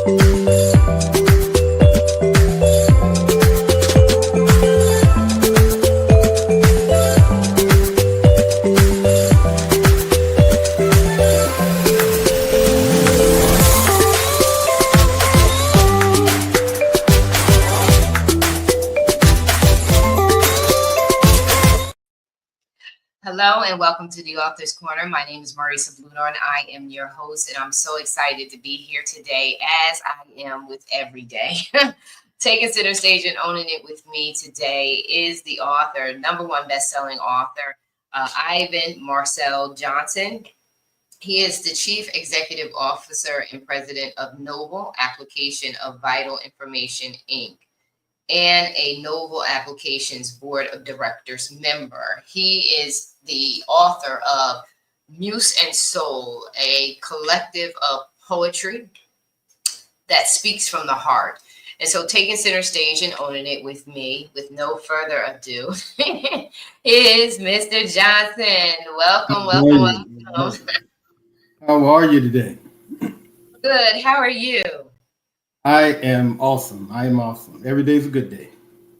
Hello and welcome to the Author's Corner. My name is M.A.R.C.E.L.L and I am your host, and I'm so excited to be here today, as I am with every day. Taking center stage and owning it with me today is the author, #1 best-selling author, Ivan Marcel Johnson. He is the Chief Executive Officer and President of Noble Application of Vital Information, Inc., and a Noble Applications Board of Directors member. He is the author of Muse and Soul, a collective of poetry that speaks from the heart. And so taking center stage and owning it with me, with no further ado, is Mr. Johnson. Welcome. How are you today? Good. How are you? I am awesome. Every day is a good day.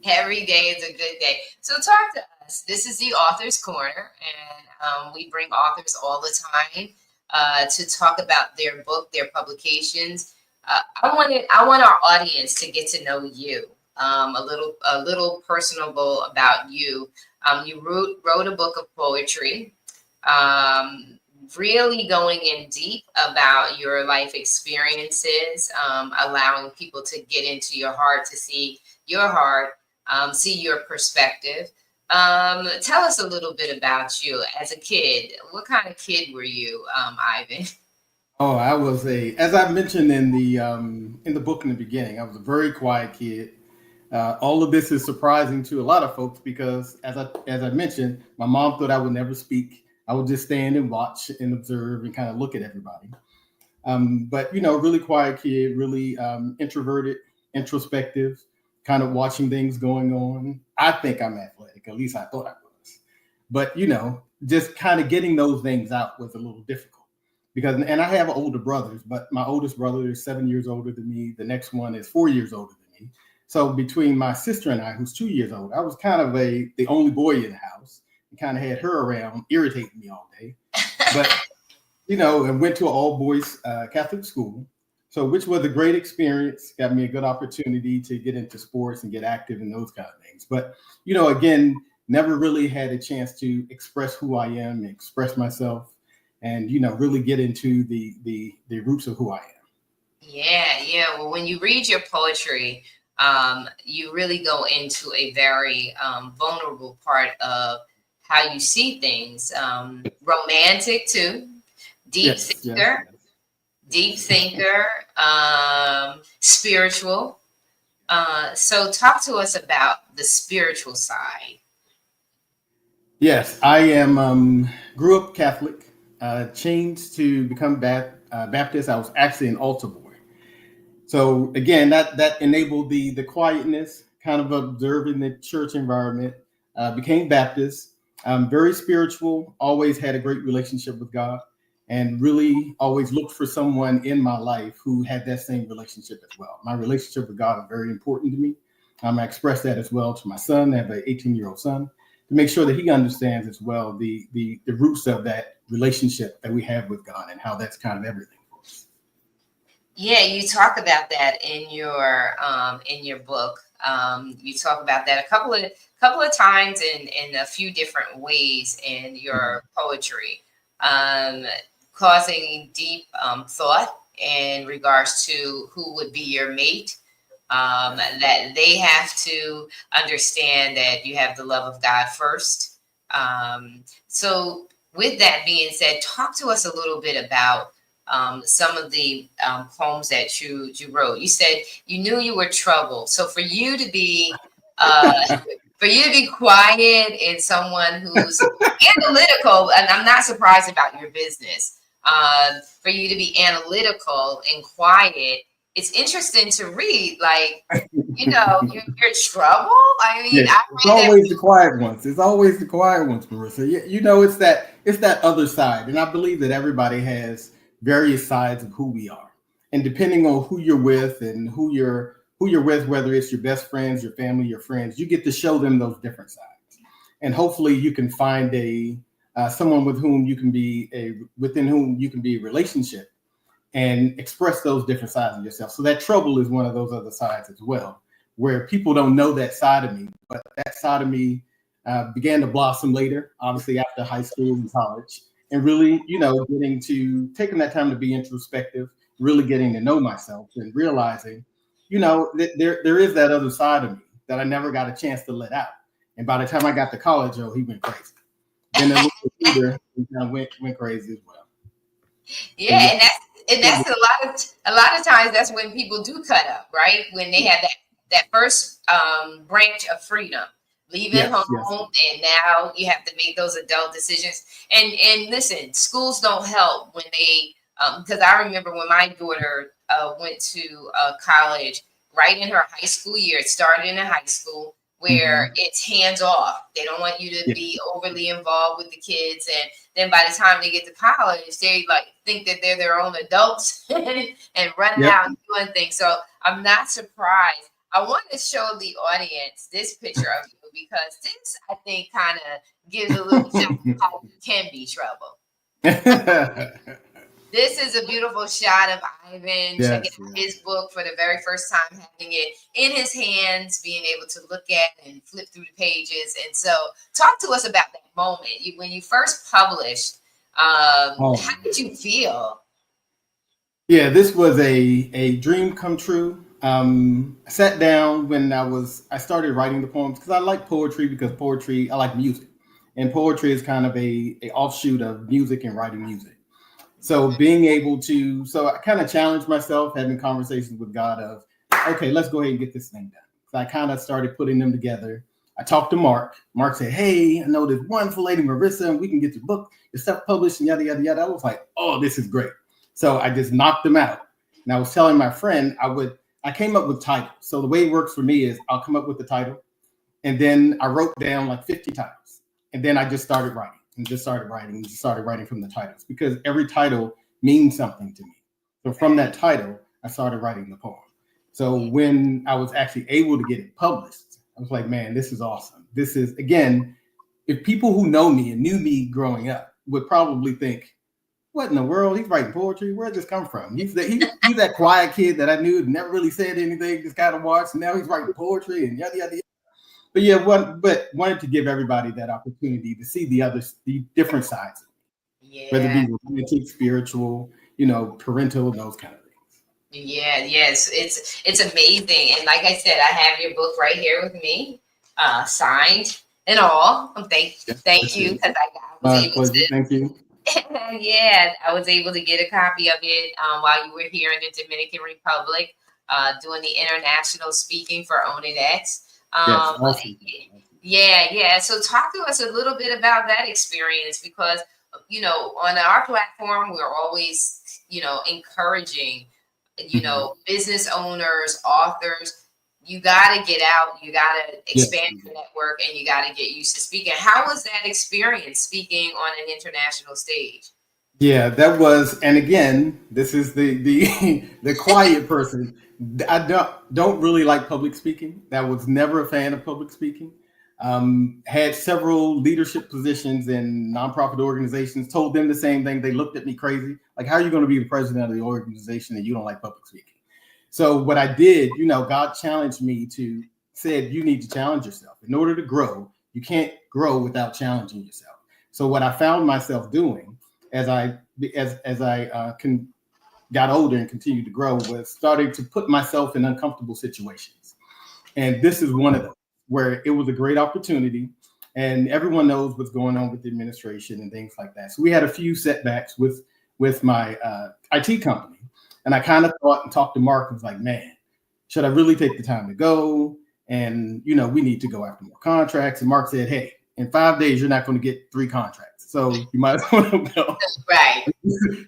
Every day is a good day. So talk to us. This is the Author's Corner, and we bring authors all the time to talk about their book, their publications. I want our audience to get to know you a little personable about you. You wrote a book of poetry, really going in deep about your life experiences, allowing people to get into your heart, to see your heart, see your perspective. Tell us a little bit about you as a kid. What kind of kid were you, Ivan? Oh, I was as I mentioned in the book in the beginning, I was a very quiet kid. All of this is surprising to a lot of folks because, as I mentioned, my mom thought I would never speak. I would just stand and watch and observe and kind of look at everybody. But, really quiet kid, really introverted, introspective, kind of watching things going on. I think I'm athletic. At least I thought I was. But, just kind of getting those things out was a little difficult. And I have older brothers, but my oldest brother is 7 years older than me. The next one is 4 years older than me. So between my sister and I, who's 2 years old, I was kind of the only boy in the house. Kind of had her around irritating me all day, but and went to an all boys Catholic school, so which was a great experience. Got me a good opportunity to get into sports and get active and those kind of things. But again, never really had a chance to express who I am, express myself, and really get into the roots of who I am. Yeah. Well, when you read your poetry, you really go into a very vulnerable part of how you see things, romantic too, deep thinker, spiritual. So talk to us about the spiritual side. Yes, I am, grew up Catholic, changed to become Baptist. I was actually an altar boy. So again, that enabled the quietness, kind of observing the church environment, became Baptist. Very spiritual, always had a great relationship with God, and really always looked for someone in my life who had that same relationship as well. My relationship with God is very important to me. I express that as well to my son. I have an 18-year-old son, to make sure that he understands as well the roots of that relationship that we have with God and how that's kind of everything for us. Yeah, you talk about that in your book. You talk about that a couple of times in a few different ways in your poetry, causing deep thought in regards to who would be your mate, that they have to understand that you have the love of God first. So with that being said, talk to us a little bit about some of the poems that you wrote. You said you knew you were troubled. So for you to be quiet and someone who's analytical, and I'm not surprised about your business, for you to be analytical and quiet, it's interesting to read. Like, you're trouble. I mean, yes, it's always the quiet ones. It's always the quiet ones, Marissa. It's that other side, and I believe that everybody has various sides of who we are. and depending on who you're with and who you're with, whether it's your best friends, your family, your friends, you get to show them those different sides, and hopefully you can find someone with whom you can be within whom you can be a relationship and express those different sides of yourself. So that trouble is one of those other sides as well, where people don't know that side of me, but that side of me began to blossom later, obviously after high school and college, and really, taking that time to be introspective, really getting to know myself and realizing, that there is that other side of me that I never got a chance to let out. And by the time I got to college, he went crazy. Then a little bit later, he kind of went crazy as well. Yeah, and that's a lot of times that's when people do cut up, right? When they have that first branch of freedom, leaving home, and now you have to make those adult decisions. And listen, schools don't help when they because I remember when my daughter went to college, right in her high school year. It started in a high school where it's hands off. They don't want you to be overly involved with the kids, and then by the time they get to college, they think that they're their own adults and running out and doing things. So I'm not surprised. I want to show the audience this picture of you because this, I think, kind of gives a little shot of how you can be trouble. This is a beautiful shot of Ivan checking out his book for the very first time, having it in his hands, being able to look at and flip through the pages. And so talk to us about that moment. When you first published, how did you feel? Yeah, this was a dream come true. I sat down when I started writing the poems because I like poetry, I like music. And poetry is kind of a offshoot of music and writing music. So I kind of challenged myself, having conversations with God of, okay, let's go ahead and get this thing done. So I kind of started putting them together. I talked to Mark. Mark said, hey, I know this wonderful lady, Marissa, and we can get your book, your stuff published, and yada, yada, yada. I was like, oh, this is great. So I just knocked them out. And I was telling my friend, I came up with titles. So the way it works for me is I'll come up with the title, and then I wrote down like 50 titles. And then I just started writing. And just started writing from the titles because every title means something to me. So from that title, I started writing the poem. So when I was actually able to get it published, I was like, man, this is awesome. This is, again, if people who know me and knew me growing up would probably think, what in the world? He's writing poetry. Where did this come from? He's that quiet kid that I knew never really said anything, just kind of watched. And now he's writing poetry and yada, yada, yada. But wanted to give everybody that opportunity to see the different sides, whether it be romantic, spiritual, parental, those kind of things. Yes, it's amazing. And like I said, I have your book right here with me, signed and all. Thank you because I was able to. Thank you. Yeah, I was able to get a copy of it while you were here in the Dominican Republic, doing the international speaking for Own It X. Awesome. Yeah. So talk to us a little bit about that experience because, on our platform, we're always, encouraging, business owners, authors. You got to get out, you got to expand your network, and you got to get used to speaking. How was that experience speaking on an international stage? Yeah, that was, and again, this is the quiet person. I don't really like public speaking. I was never a fan of public speaking. Had several leadership positions in nonprofit organizations. Told them the same thing. They looked at me crazy. Like, how are you going to be the president of the organization and you don't like public speaking? So what I did, God challenged me said you need to challenge yourself. In order to grow, you can't grow without challenging yourself. So what I found myself doing as I got older and continued to grow was starting to put myself in uncomfortable situations. And this is one of them where it was a great opportunity, and everyone knows what's going on with the administration and things like that. So we had a few setbacks with my IT company. And I kind of thought and talked to Mark and was like, man, should I really take the time to go? And, we need to go after more contracts. And Mark said, hey, in 5 days, you're not going to get 3 contracts. So you might as well go. Right.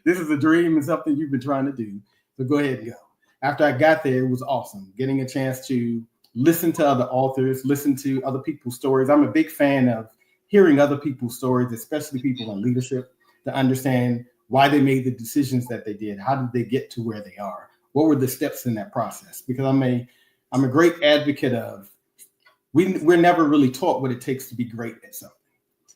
This is a dream and something you've been trying to do. So go ahead and go. After I got there, it was awesome. Getting a chance to listen to other authors, listen to other people's stories. I'm a big fan of hearing other people's stories, especially people in leadership, to understand why they made the decisions that they did. How did they get to where they are? What were the steps in that process? Because I'm a great advocate of, we're never really taught what it takes to be great at something.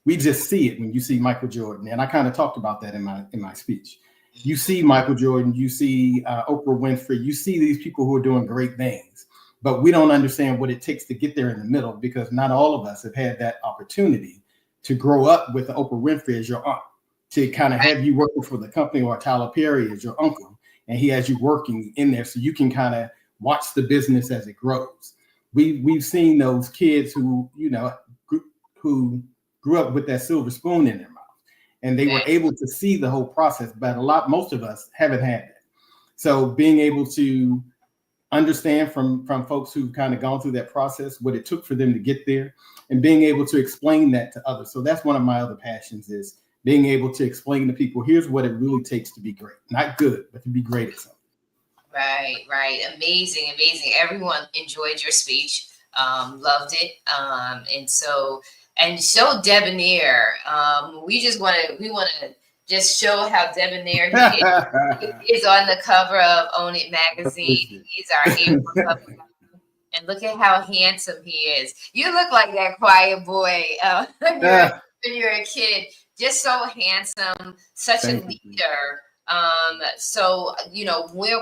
We just see it when you see Michael Jordan, and I kind of talked about that in my speech. You see Michael Jordan, you see Oprah Winfrey, you see these people who are doing great things, but we don't understand what it takes to get there in the middle, because not all of us have had that opportunity to grow up with Oprah Winfrey as your aunt, to kind of have you working for the company, or Tyler Perry as your uncle, and he has you working in there so you can kind of watch the business as it grows. We've seen those kids who, who grew up with that silver spoon in their mouth, and they were able to see the whole process, but most of us haven't had that. So being able to understand from folks who've kind of gone through that process, what it took for them to get there, and being able to explain that to others. So that's one of my other passions, is being able to explain to people, here's what it really takes to be great. Not good, but to be great at something. Right. Amazing. Everyone enjoyed your speech, loved it. And so debonair. We want to just show how debonair he is on the cover of Own It magazine. He's our April cover. And look at how handsome he is. You look like that quiet boy when you're a kid. Just so handsome, such a leader. So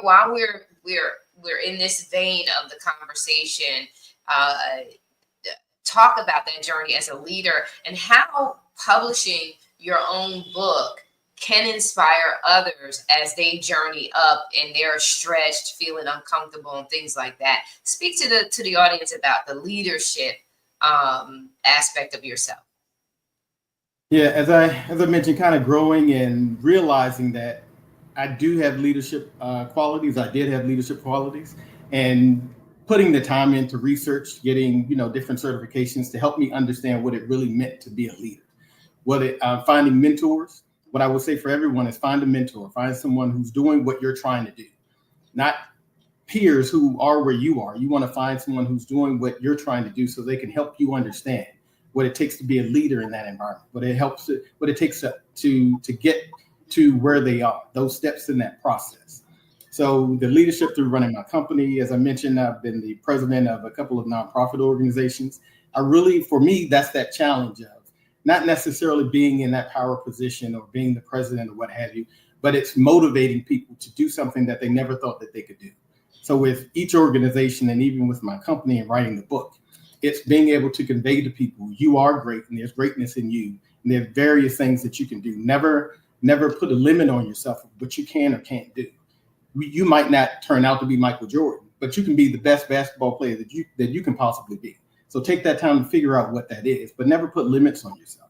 while we're in this vein of the conversation, talk about that journey as a leader and how publishing your own book can inspire others as they journey up and they're stretched, feeling uncomfortable, and things like that. Speak to the audience about the leadership aspect of yourself. Yeah, as I mentioned, kind of growing and realizing that I do have leadership qualities. I did have leadership qualities, and putting the time into research, getting different certifications to help me understand what it really meant to be a leader. Finding mentors. What I would say for everyone is find a mentor, find someone who's doing what you're trying to do, not peers who are where you are. You want to find someone who's doing what you're trying to do so they can help you understand what it takes to be a leader in that environment, what it takes to get to where they are, those steps in that process. So the leadership through running my company, as I mentioned, I've been the president of a couple of nonprofit organizations. For me, that's that challenge of not necessarily being in that power position or being the president or what have you, but it's motivating people to do something that they never thought that they could do. So with each organization, and even with my company and writing the book, it's being able to convey to people, you are great and there's greatness in you. And there are various things that you can do. Never put a limit on yourself of what you can or can't do. You might not turn out to be Michael Jordan, but you can be the best basketball player that you can possibly be. So take that time to figure out what that is, but never put limits on yourself.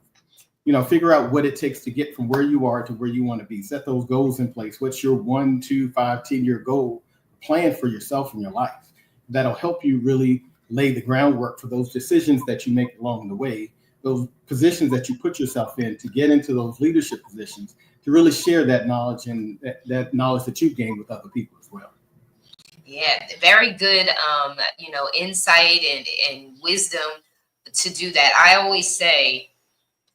Figure out what it takes to get from where you are to where you want to be. Set those goals in place. What's your 1, 2, 5, 10-year goal plan for yourself in your life? That'll help you really lay the groundwork for those decisions that you make along the way, those positions that you put yourself in to get into those leadership positions, to really share that knowledge and that knowledge that you've gained with other people as well. Yeah, very good, insight and wisdom to do that. I always say,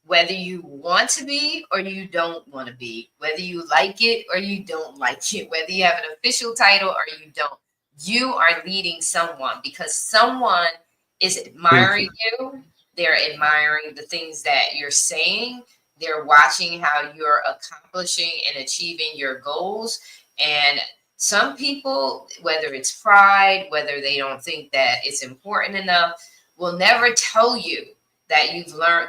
whether you want to be or you don't want to be, whether you like it or you don't like it, whether you have an official title or you don't, you are leading someone, because someone is admiring you. They're admiring the things that you're saying. They're watching how you're accomplishing and achieving your goals. And some people, whether it's pride, whether they don't think that it's important enough, will never tell you that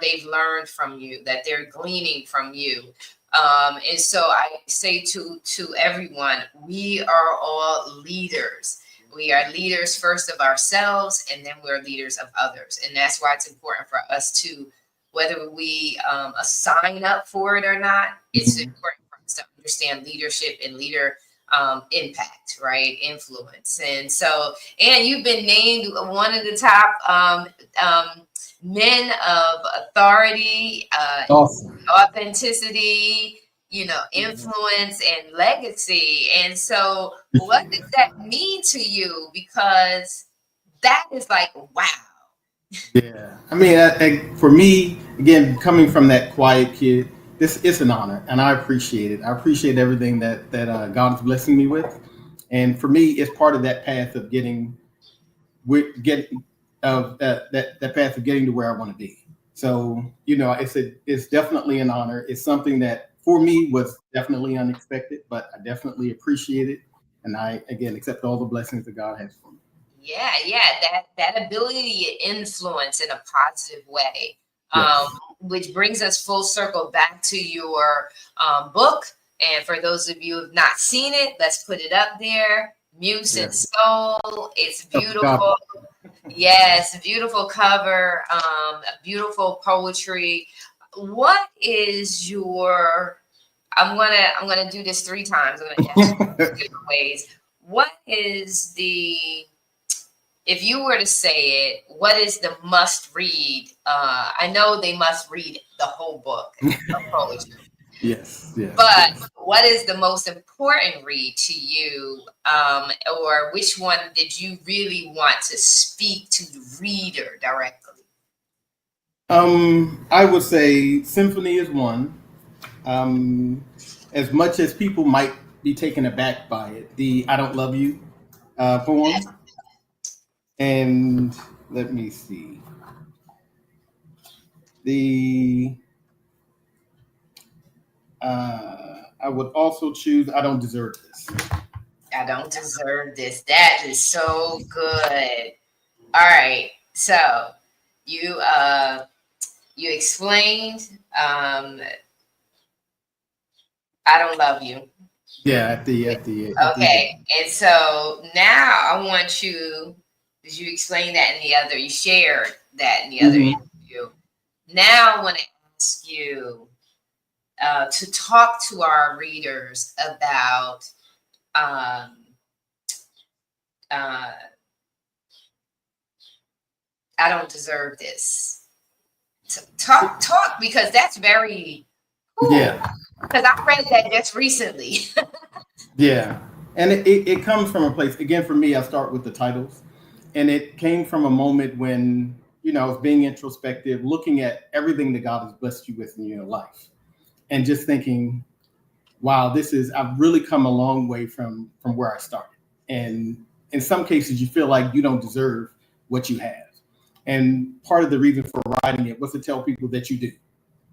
they've learned from you, that they're gleaning from you. And so I say to everyone, we are all leaders. We are leaders first of ourselves, and then we're leaders of others. And that's why it's important for us to, whether we sign up for it or not, it's important for us to understand leadership and leader impact, right? Influence. And you've been named one of the top men of authority, awesome. Authenticity, influence and legacy. And so what does that mean to you? Because that is like, wow. Yeah. I mean, for me, again, coming from that quiet kid, this is an honor, and I appreciate it. I appreciate everything that God is blessing me with. And for me, it's part of that path of getting that path of getting to where I want to be. So, it's definitely an honor. It's something that for me was definitely unexpected, but I definitely appreciate it. And I, again, accept all the blessings that God has for me. Yeah, that ability to influence in a positive way, Yes. which brings us full circle back to your book. And for those of you who have not seen it, let's put it up there. Muse and Yes. Soul. It's God. beautiful. Yes, beautiful cover, beautiful poetry. What is your? I'm gonna do this 3 times. I'm gonna ask you different ways. What is the if you were to say it, what is the must read? I know they must read the whole book of poetry, Yes. Yes. but Yes. what is the most important read to you? Or which one did you really want to speak to the reader directly? I would say symphony is one. Um, as much as people might be taken aback by it, the "I Don't Love You" poem, and let me see the. I would also choose "I Don't Deserve This." I don't deserve this. That is so good. All right. So you you explained I don't love you. Yeah, at the Okay. And so now I want you, because you explained that in the other, you shared that in the other hmm interview. Now I want to ask you to talk to our readers about um, uh, I don't deserve this. Talk because that's very cool. Yeah, Because I read that just recently. yeah, and it comes from a place. Again, for me, I start with the titles, and it came from a moment when I was being introspective, looking at everything that God has blessed you with in your life, and just thinking, wow, I've really come a long way from where I started. And in some cases you feel like you don't deserve what you have. And part of the reason for writing it was to tell people that you do.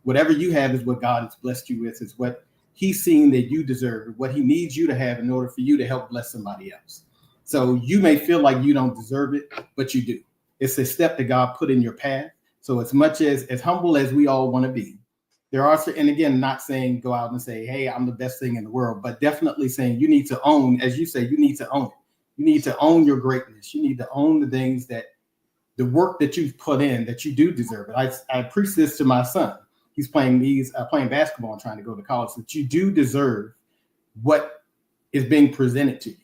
Whatever you have is what God has blessed you with, is what he's seeing that you deserve, what he needs you to have in order for you to help bless somebody else. So you may feel like you don't deserve it, but you do. It's a step that God put in your path. So as much as humble as we all want to be, there are, and again, not saying go out and say, hey, I'm the best thing in the world, but definitely saying you need to own, as you say, you need to own it. You need to own your greatness. You need to own the things that the work that you've put in, that you do deserve it. I preach this to my son. He's playing basketball and trying to go to college. That you do deserve what is being presented to you.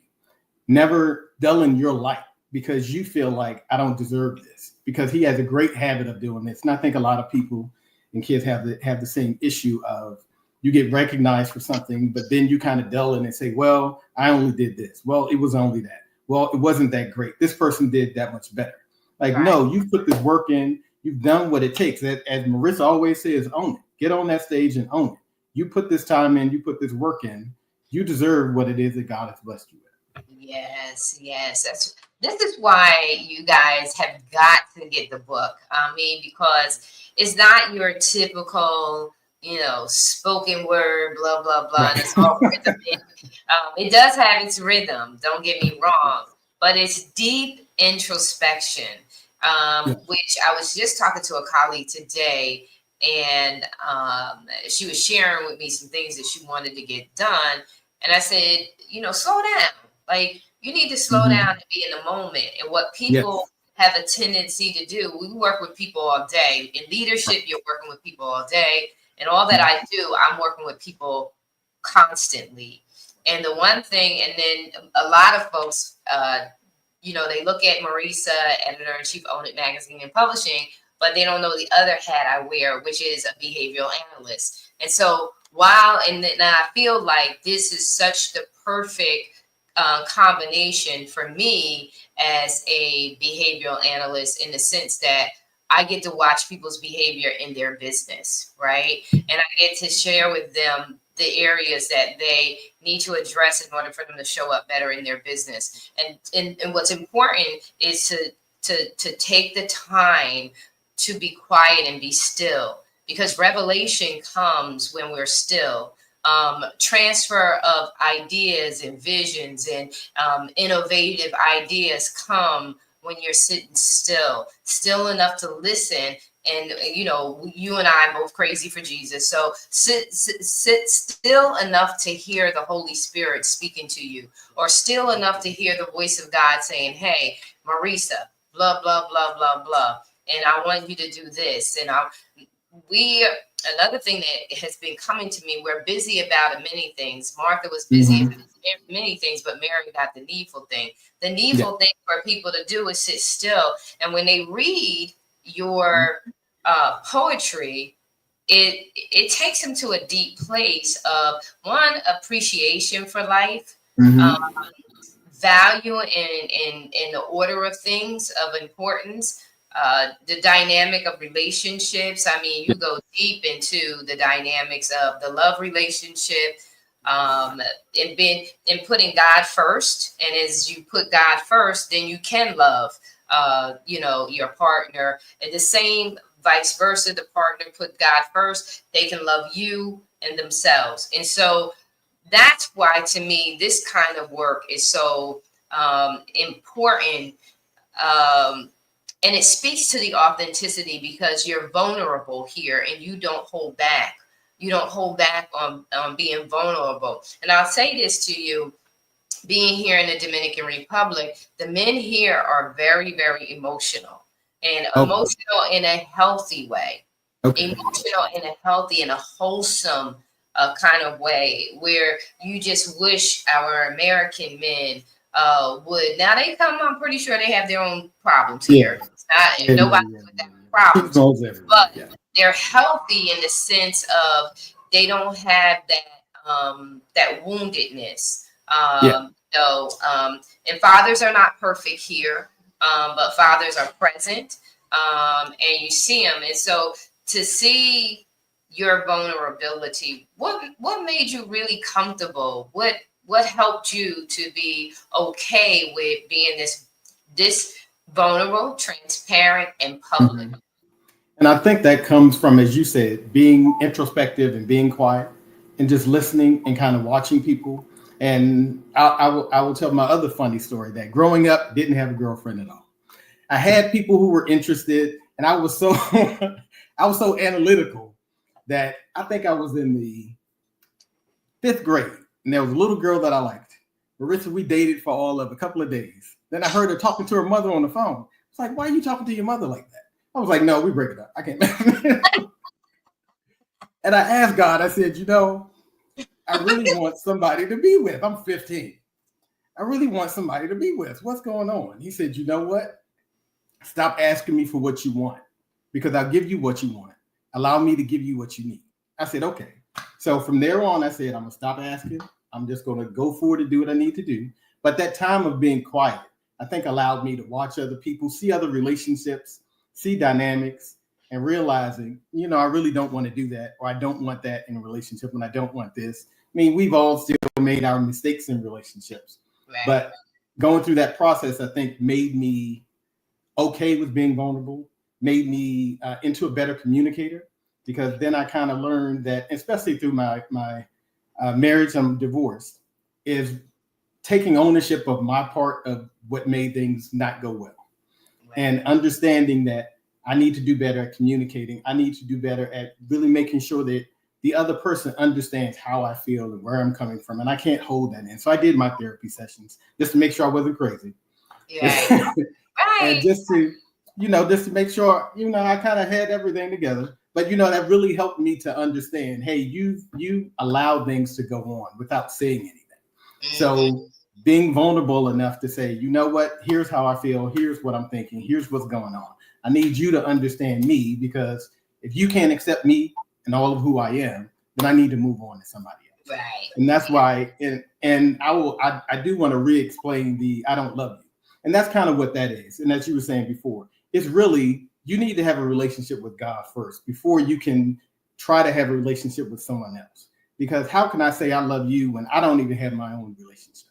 Never dulling your light because you feel like I don't deserve this. Because he has a great habit of doing this, and I think a lot of people and kids have the same issue of you get recognized for something, but then you kind of dull it and say, "Well, I only did this. Well, it was only that. Well, it wasn't that great. This person did that much better." Like, Right. no, you've put this work in. You've done what it takes. As Marissa always says, own it. Get on that stage and own it. You put this time in. You put this work in. You deserve what it is that God has blessed you with. Yes. This is why you guys have got to get the book. I mean, because it's not your typical, spoken word, blah blah blah, and it's Right. all rhythm. It does have its rhythm. Don't get me wrong, but it's deep introspection. Yeah. Which I was just talking to a colleague today, and she was sharing with me some things that she wanted to get done, and I said, slow down. Like, you need to slow Mm-hmm. down and be in the moment. And what people Yes. have a tendency to do, we work with people all day. In leadership, you're working with people all day. And all that I do, I'm working with people constantly. And the one thing, and then a lot of folks, they look at Marisa, editor in chief of Own It Magazine and Publishing, but they don't know the other hat I wear, which is a behavioral analyst. And so and I feel like this is such the perfect combination for me as a behavioral analyst, in the sense that I get to watch people's behavior in their business, right? And I get to share with them the areas that they need to address in order for them to show up better in their business. And what's important is to take the time to be quiet and be still, because revelation comes when we're still. Transfer of ideas and visions and innovative ideas come when you're sitting still enough to listen. And you and I are both crazy for Jesus, so sit still enough to hear the Holy Spirit speaking to you, or still enough to hear the voice of God saying, "Hey, Marisa, blah blah blah blah blah, and I want you to do this." And another thing that has been coming to me, we're busy about many things. Martha was busy about many things, but Mary got the needful thing. The needful thing for people to do is sit still. And when they read your poetry, it takes them to a deep place of, one, appreciation for life, value in the order of things of importance, the dynamic of relationships. I mean, you go deep into the dynamics of the love relationship, and putting God first. And as you put God first, then you can love, your partner. And the same vice versa, the partner put God first, they can love you and themselves. And so that's why, to me, this kind of work is so important. And it speaks to the authenticity, because you're vulnerable here and you don't hold back. You don't hold back on being vulnerable. And I'll say this to you, being here in the Dominican Republic, the men here are very, very emotional, and emotional in a healthy way. Emotional in a healthy and a wholesome kind of way, where you just wish our American men would. Now they come, I'm pretty sure they have their own problems here. It's not, nobody with that problems, but they're healthy in the sense of they don't have that woundedness. And fathers are not perfect here, but fathers are present, and you see them. And so to see your vulnerability, what made you really comfortable? What helped you to be okay with being this vulnerable, transparent, and public? And I think that comes from, as you said, being introspective and being quiet and just listening and kind of watching people. And I will tell my other funny story, that growing up, didn't have a girlfriend at all. I had people who were interested, and I was so I was so analytical that I think I was in the 5th grade, and there was a little girl that I liked. Marissa, we dated for all of a couple of days. Then I heard her talking to her mother on the phone. It's like, why are you talking to your mother like that? I was like, no, we break it up. I can't. And I asked God, I said, I really want somebody to be with. I'm 15. I really want somebody to be with. What's going on? He said, you know what? Stop asking me for what you want, because I'll give you what you want. Allow me to give you what you need. I said, okay. So from there on, I said, I'm going to stop asking. I'm just going to go forward and do what I need to do. But that time of being quiet, I think, allowed me to watch other people, see other relationships, see dynamics, and realizing, I really don't want to do that, or I don't want that in a relationship, and I don't want this. I mean, we've all still made our mistakes in relationships, but going through that process, I think, made me okay with being vulnerable, made me into a better communicator, because then I kind of learned that, especially through my marriage, I'm divorced, is taking ownership of my part of what made things not go well, and understanding that I need to do better at communicating. I need to do better at really making sure that the other person understands how I feel and where I'm coming from, and I can't hold that in. So I did my therapy sessions just to make sure I wasn't crazy. And just to make sure, I kind of had everything together. But, that really helped me to understand, hey, you allow things to go on without saying anything. So being vulnerable enough to say, you know what, here's how I feel. Here's what I'm thinking. Here's what's going on. I need you to understand me, because if you can't accept me and all of who I am, then I need to move on to somebody else. Right. And that's why, and I do want to re-explain the I don't love you. And that's kind of what that is. And as you were saying before, it's really, you need to have a relationship with God first before you can try to have a relationship with someone else. Because how can I say I love you when I don't even have my own relationship?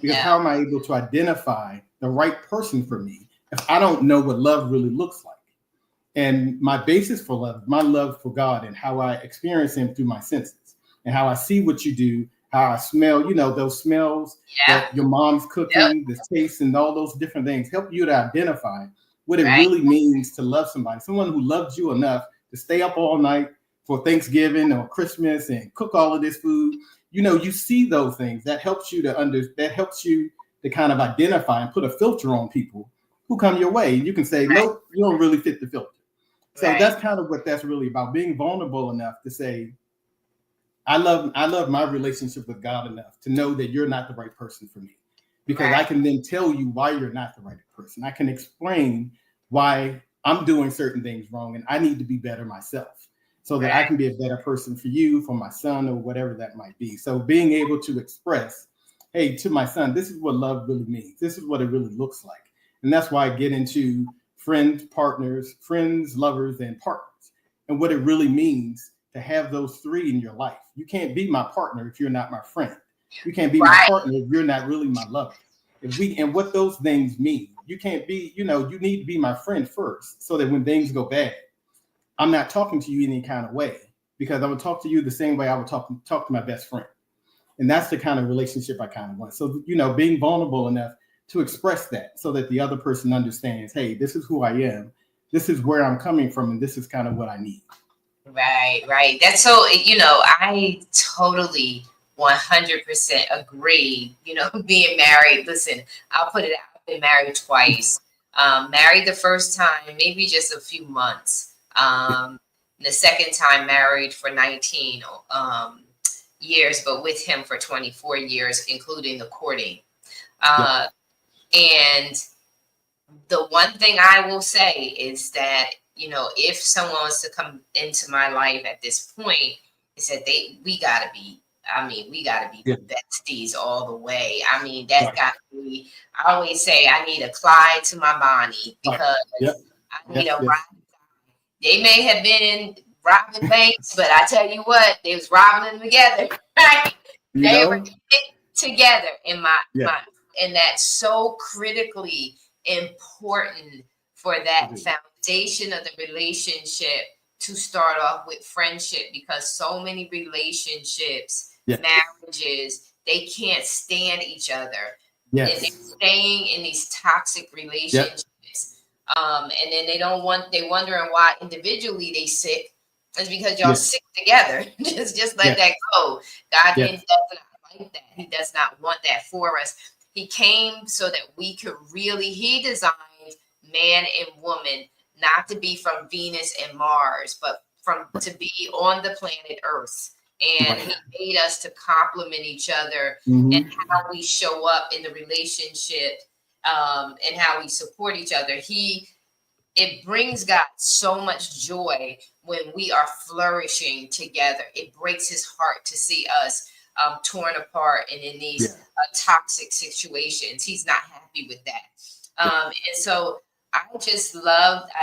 Because No. how am I able to identify the right person for me if I don't know what love really looks like? And my basis for love, my love for God and how I experience him through my senses and how I see what you do, how I smell, those smells Yeah. that your mom's Yep. cooking, the taste and all those different things help you to identify what it Right. really means to love somebody, someone who loves you enough to stay up all night for Thanksgiving or Christmas and cook all of this food. You see those things that helps you to kind of identify and put a filter on people who come your way. You can say, Right. nope, you don't really fit the filter. So Right. that's kind of what that's really about, being vulnerable enough to say, I love my relationship with God enough to know that you're not the right person for me. Because Right. I can then tell you why you're not the right person. I can explain why I'm doing certain things wrong and I need to be better myself so that I Right. can be a better person for you, for my son, or whatever that might be. So being able to express, hey, to my son, this is what love really means. This is what it really looks like. And that's why I get into friends, partners, friends, lovers, and partners, and what it really means to have those three in your life. You can't be my partner if you're not my friend. You can't be my Right. partner if you're not really my lover. And what those things mean, you can't be, you need to be my friend first so that when things go bad, I'm not talking to you any kind of way, because I would talk to you the same way I would talk to my best friend. And that's the kind of relationship I kind of want. So, being vulnerable enough to express that so that the other person understands, hey, this is who I am. This is where I'm coming from. And this is kind of what I need. Right. Right. That's so, I totally 100% agree. Being married, listen, I'll put it out. I've been married twice. Married the first time, maybe just a few months. The second time married for 19 years, but with him for 24 years, including the courting. Yep. And the one thing I will say is that, if someone wants to come into my life at this point, is that we gotta be, we gotta be Yeah. besties all the way. That's Right. gotta be, I always say I need a Clyde to my Bonnie, Right. because Yep. I need Yes. a Yes. they may have been robbing banks, but I tell you what, they was robbing them together. Right? You They were know? together in Yeah. and that's so critically important for that Mhm. foundation of the relationship to start off with friendship, because so many relationships, Yeah. marriages, they can't stand each other, and they're Yes. staying in these toxic Yep. relationships. And then they wondering why individually they sick. It's because y'all Yes. sick together. just let Yes. that go. God Yes. does not like that. He does not want that for us. He came so that we could he designed man and woman not to be from Venus and Mars, but Right. to be on the planet Earth. And Right. he made us to complement each other and Mm-hmm. how we show up in the relationship, and how we support each other. It brings God so much joy when we are flourishing together. It breaks his heart to see us torn apart and in these Yeah. toxic situations. He's not happy with that. And so I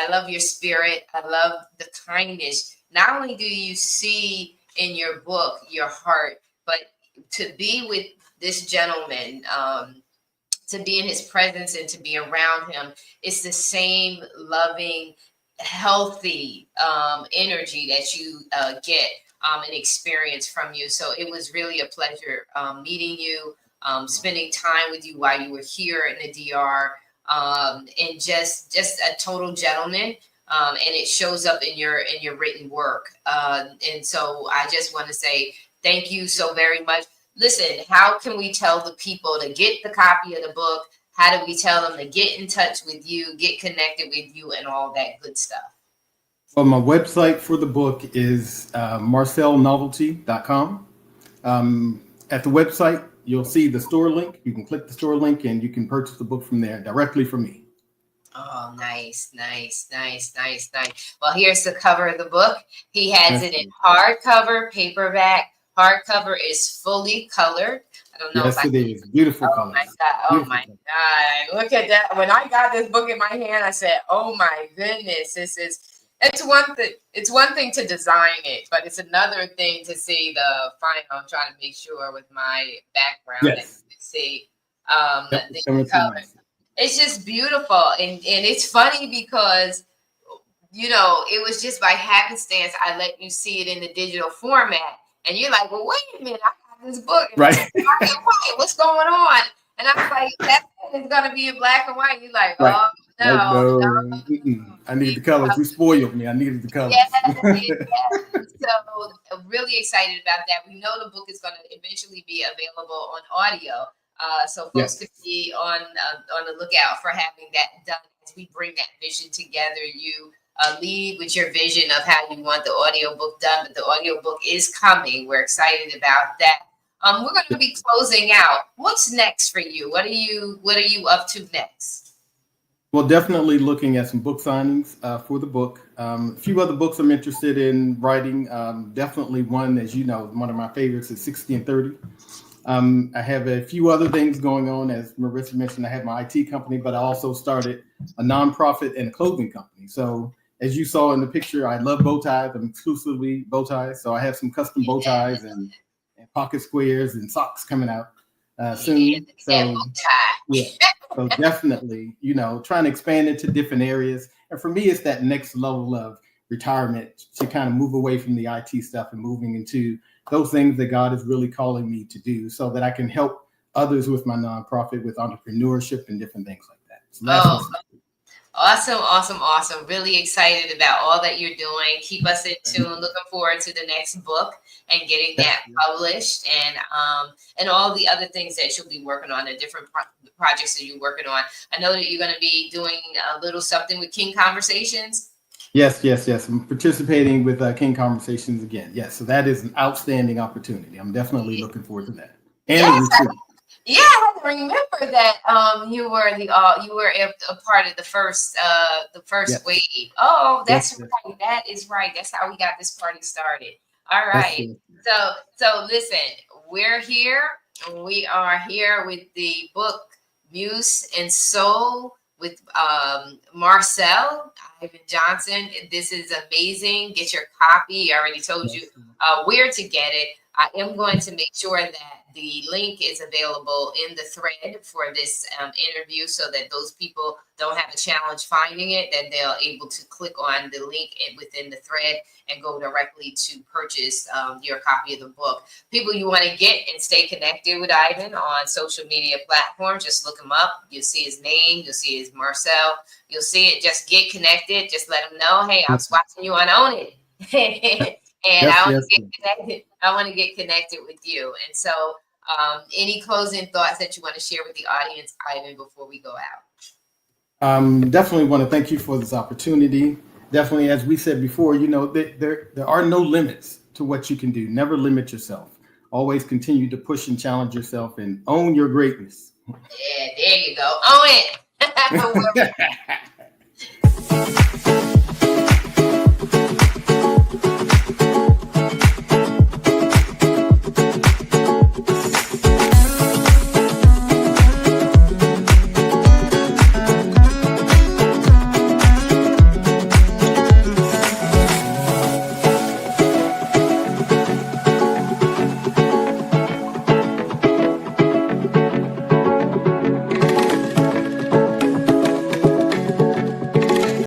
love your spirit. I love the kindness. Not only do you see in your book your heart, but to be with this gentleman, to be in his presence and to be around him, it's the same loving, healthy energy that you get and experience from you. So it was really a pleasure meeting you, spending time with you while you were here in the DR, and just a total gentleman. And it shows up in your written work. And so I just want to say thank you so very much. Listen, how can we tell the people to get the copy of the book? How do we tell them to get in touch with you, get connected with you, and all that good stuff? Well, my website for the book is marcelnovelty.com. At the website, you'll see the store link. You can click the store link and you can purchase the book from there directly from me. Oh, nice, nice, nice, nice, nice. Well, here's the cover of the book. He has it in hardcover, paperback. Hardcover is fully colored. I don't know if Yes, I it is. Beautiful Oh my colors. God. Oh Beautiful my colors. God. Look at that. When I got this book in my hand, I said, oh my goodness, this is It's one thing to design it, but it's another thing to see the final. I'm trying to make sure with my background that Yes. you can see Yep. It's the coming through cover. nicely. It's just beautiful, and it's funny because it was just by happenstance I let you see it in the digital format, and you're like, well, wait a minute, I got this book and it's Right. black and white. What's going on? And I was like, that is gonna be in black and white. You're like, Right. oh Like, no, no, no. I need the colors. You spoiled me. I needed the colors. Yes, exactly. So really excited about that. We know the book is going to eventually be available on audio, so folks could Yes. be on the lookout for having that done as we bring that vision together. You lead with your vision of how you want the audiobook done, but the audiobook is coming. We're excited about that. We're going to be closing out. What's next for you? What are you up to next? Well, definitely looking at some book signings for the book. A few other books I'm interested in writing. Definitely one, as you know, one of my favorites is 60 and 30. I have a few other things going on. As Marissa mentioned, I have my IT company, but I also started a nonprofit and a clothing company. So as you saw in the picture, I love bow ties. I'm exclusively bow ties. So I have some custom bow ties and pocket squares and socks coming out Yeah, soon. that So book tie. yeah. So definitely, trying to expand into different areas. And for me, it's that next level of retirement to kind of move away from the IT stuff and moving into those things that God is really calling me to do so that I can help others with my nonprofit, with entrepreneurship and different things like that. So that's Oh, what's awesome, awesome, awesome. Really excited about all that you're doing. Keep us in tune. Looking forward to the next book and getting that published and all the other things that you'll be working on, the different projects that you're working on. I know that you're going to be doing a little something with King Conversations. Yes, yes, yes. I'm participating with King Conversations again. Yes, so that is an outstanding opportunity. I'm definitely looking forward to that. And a Yes, retreat. yeah, I had to remember that you were a part of the first Yes, wave. Oh, yes, that's yes, right. That is right. That's how we got this party started. All yes, right. yes. So listen, we're here. We are here with the book Muse and Soul with Marcel Ivan Johnson. This is amazing. Get your copy. I already told you Yes. where to get it. I am going to make sure that the link is available in the thread for this interview so that those people don't have a challenge finding it, that they're able to click on the link within the thread and go directly to purchase your copy of the book. People you want to get and stay connected with Ivan on social media platforms, just look him up. You'll see his name. You'll see his Marcel. You'll see it. Just get connected. Just let him know, hey, I was watching you on Own It. And Yes, I want yes, to get connected. I want to get connected with you. And so, any closing thoughts that you want to share with the audience, Ivan, before we go out? Definitely want to thank you for this opportunity. Definitely, as we said before, there are no limits to what you can do. Never limit yourself. Always continue to push and challenge yourself and own your greatness. Yeah, there you go. Own it.